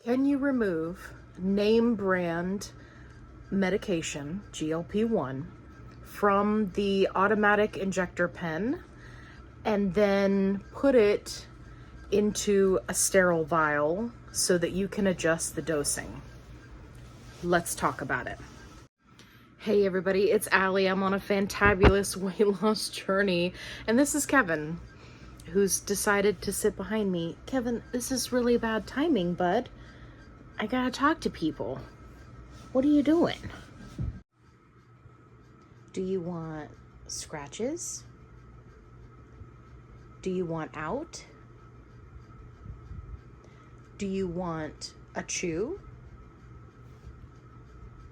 Can you remove name brand medication, GLP-1, from the automatic injector pen and then put it into a sterile vial so that you can adjust the dosing? Let's talk about it. Hey everybody, it's Allie. I'm on a fantabulous weight loss journey, and this is Kevin, who's decided to sit behind me. Kevin, this is really bad timing, bud. I gotta talk to people. What are you doing? Do you want scratches? Do you want out? Do you want a chew?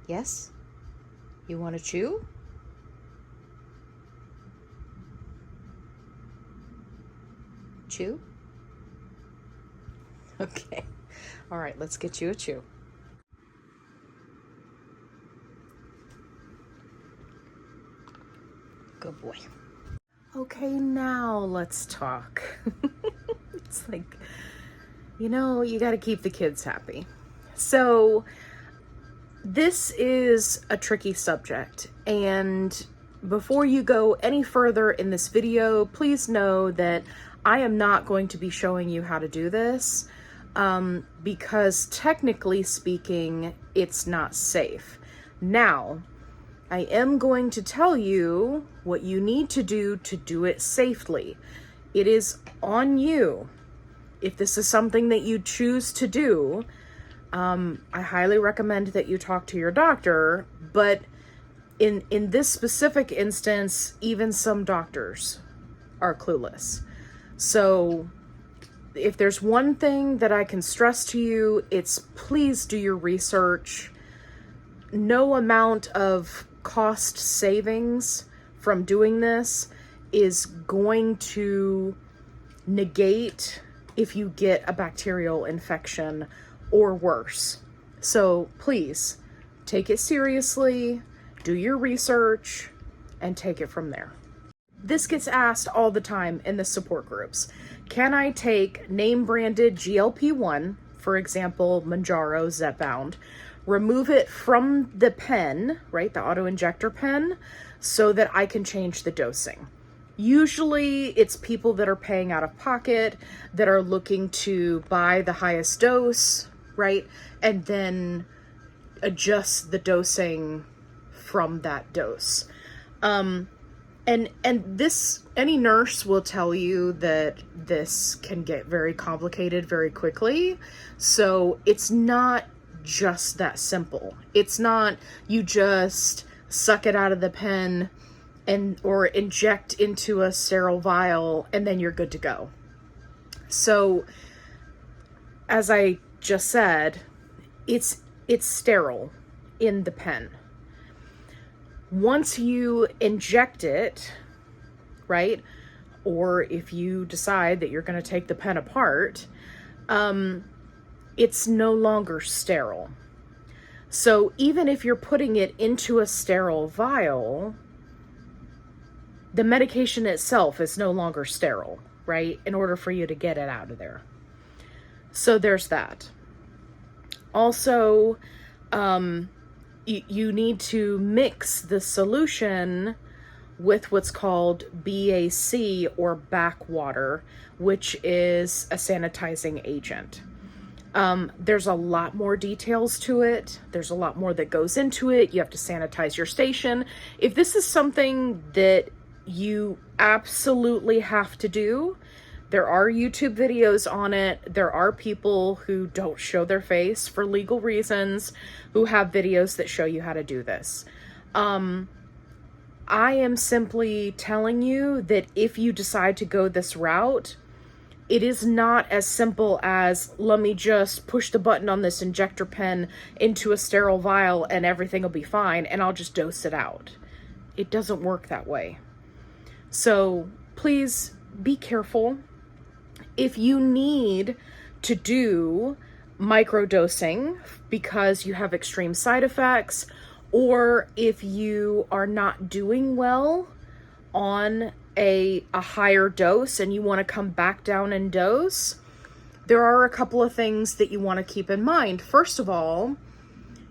Yes? You want to chew? Chew? Okay. All right, let's get you a chew. Good boy. Okay, now let's talk. It's like, you know, you got to keep the kids happy. So this is a tricky subject, and before you go any further in this video, please know that I am not going to be showing you how to do this because technically speaking, it's not safe. Now, I am going to tell you what you need to do it safely. It is on you. If this is something that you choose to do, I highly recommend that you talk to your doctor, but in this specific instance, even some doctors are clueless. So if there's one thing that I can stress to you, it's please do your research. No amount of cost savings from doing this is going to negate if you get a bacterial infection or worse. So please take it seriously, do your research, and take it from there. This gets asked all the time in the support groups. Can I take name branded GLP-1, for example, Mounjaro Zepbound, remove it from the pen, right, the auto injector pen, so that I can change the dosing? Usually it's people that are paying out of pocket, that are looking to buy the highest dose, right, and then adjust the dosing from that dose. And this, any nurse will tell you that this can get very complicated very quickly. So it's not just that simple. It's not you just suck it out of the pen or inject into a sterile vial and then you're good to go. So as I just said, it's sterile in the pen. Once you inject it, right, or if you decide that you're going to take the pen apart, it's no longer sterile. So even if you're putting it into a sterile vial, the medication itself is no longer sterile, right, in order for you to get it out of there. So there's that. Also, you need to mix the solution with what's called BAC, or backwater, which is a sanitizing agent. There's a lot more details to it. There's a lot more that goes into it. You have to sanitize your station. If this is something that you absolutely have to do, there are YouTube videos on it. There are people who don't show their face for legal reasons who have videos that show you how to do this. I am simply telling you that if you decide to go this route, it is not as simple as, let me just push the button on this injector pen into a sterile vial and everything will be fine and I'll just dose it out. It doesn't work that way. So please be careful. If you need to do microdosing because you have extreme side effects, or if you are not doing well on a higher dose and you want to come back down in dose, there are a couple of things that you want to keep in mind. First of all,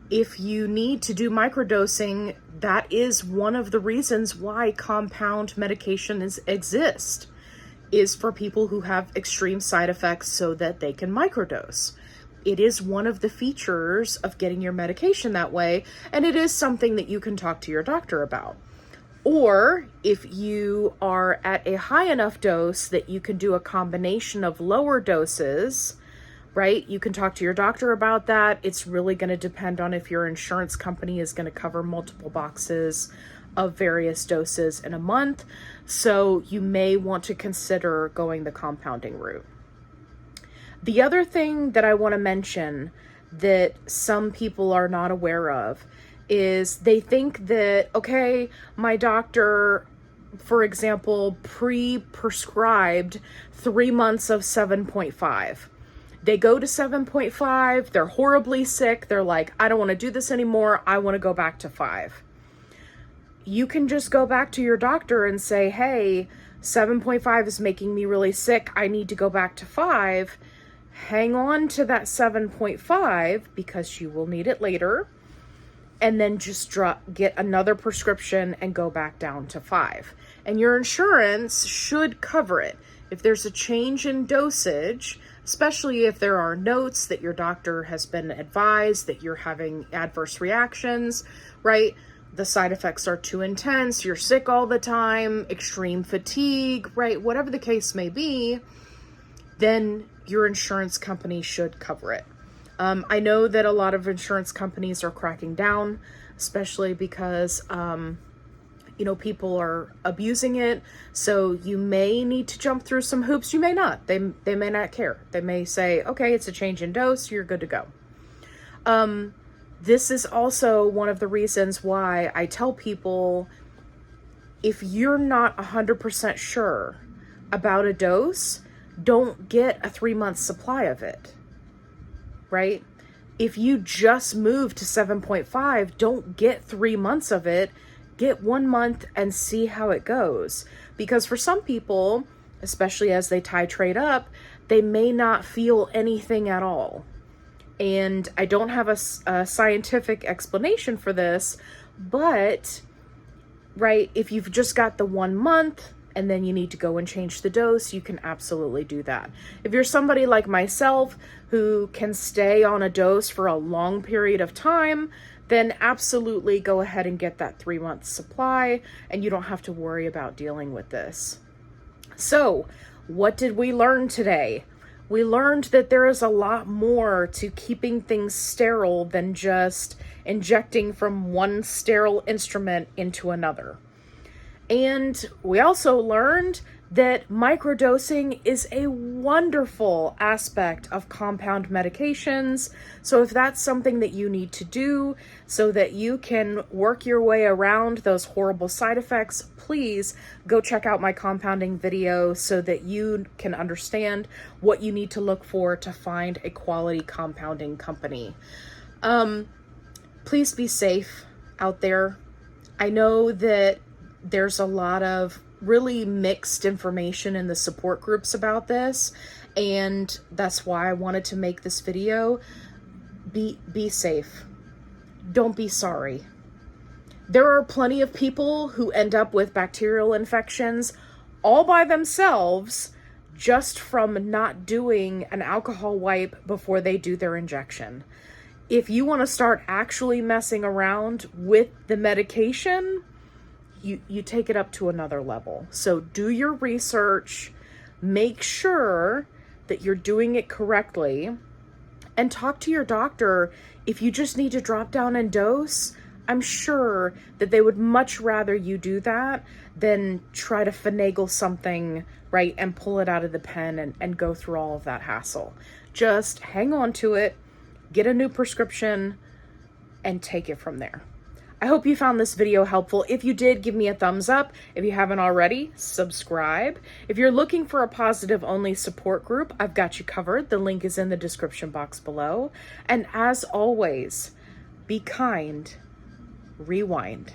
if you need to do microdosing, that is one of the reasons why compound medications exist, is for people who have extreme side effects so that they can microdose. It is one of the features of getting your medication that way, and it is something that you can talk to your doctor about. Or if you are at a high enough dose that you can do a combination of lower doses, right? You can talk to your doctor about that. It's really going to depend on if your insurance company is going to cover multiple boxes of various doses in a month. So you may want to consider going the compounding route. The other thing that I want to mention that some people are not aware of is they think that, okay, my doctor, for example, pre-prescribed 3 months of 7.5. They go to 7.5, they're horribly sick, they're like, I don't want to do this anymore, I want to go back to 5. You can just go back to your doctor and say, hey, 7.5 is making me really sick, I need to go back to 5. Hang on to that 7.5 because you will need it later, and then just get another prescription and go back down to 5. And your insurance should cover it. If there's a change in dosage, especially if there are notes that your doctor has been advised that you're having adverse reactions, right? The side effects are too intense, you're sick all the time, extreme fatigue, right? Whatever the case may be, then your insurance company should cover it. I know that a lot of insurance companies are cracking down, especially because, people are abusing it. So you may need to jump through some hoops. You may not. They may not care. They may say, okay, it's a change in dose, you're good to go. This is also one of the reasons why I tell people, if you're not 100% sure about a dose, don't get a 3-month supply of it. Right? If you just move to 7.5, don't get 3 months of it. Get 1 month and see how it goes. Because for some people, especially as they titrate up, they may not feel anything at all. And I don't have a scientific explanation for this, but, right, if you've just got the 1 month, and then you need to go and change the dose, you can absolutely do that. If you're somebody like myself who can stay on a dose for a long period of time, then absolutely go ahead and get that 3-month supply, and you don't have to worry about dealing with this. So, what did we learn today? We learned that there is a lot more to keeping things sterile than just injecting from one sterile instrument into another. And we also learned that microdosing is a wonderful aspect of compound medications. So if that's something that you need to do so that you can work your way around those horrible side effects, please go check out my compounding video so that you can understand what you need to look for to find a quality compounding company. Please be safe out there. I know that there's a lot of really mixed information in the support groups about this, and that's why I wanted to make this video. Be safe. Don't be sorry. There are plenty of people who end up with bacterial infections all by themselves just from not doing an alcohol wipe before they do their injection. If you want to start actually messing around with the medication, you take it up to another level. So do your research, make sure that you're doing it correctly, and talk to your doctor. If you just need to drop down in dose, I'm sure that they would much rather you do that than try to finagle something, right, and pull it out of the pen and go through all of that hassle. Just hang on to it, get a new prescription, and take it from there. I hope you found this video helpful. If you did, give me a thumbs up. If you haven't already, subscribe. If you're looking for a positive-only support group, I've got you covered. The link is in the description box below. And as always, be kind, rewind.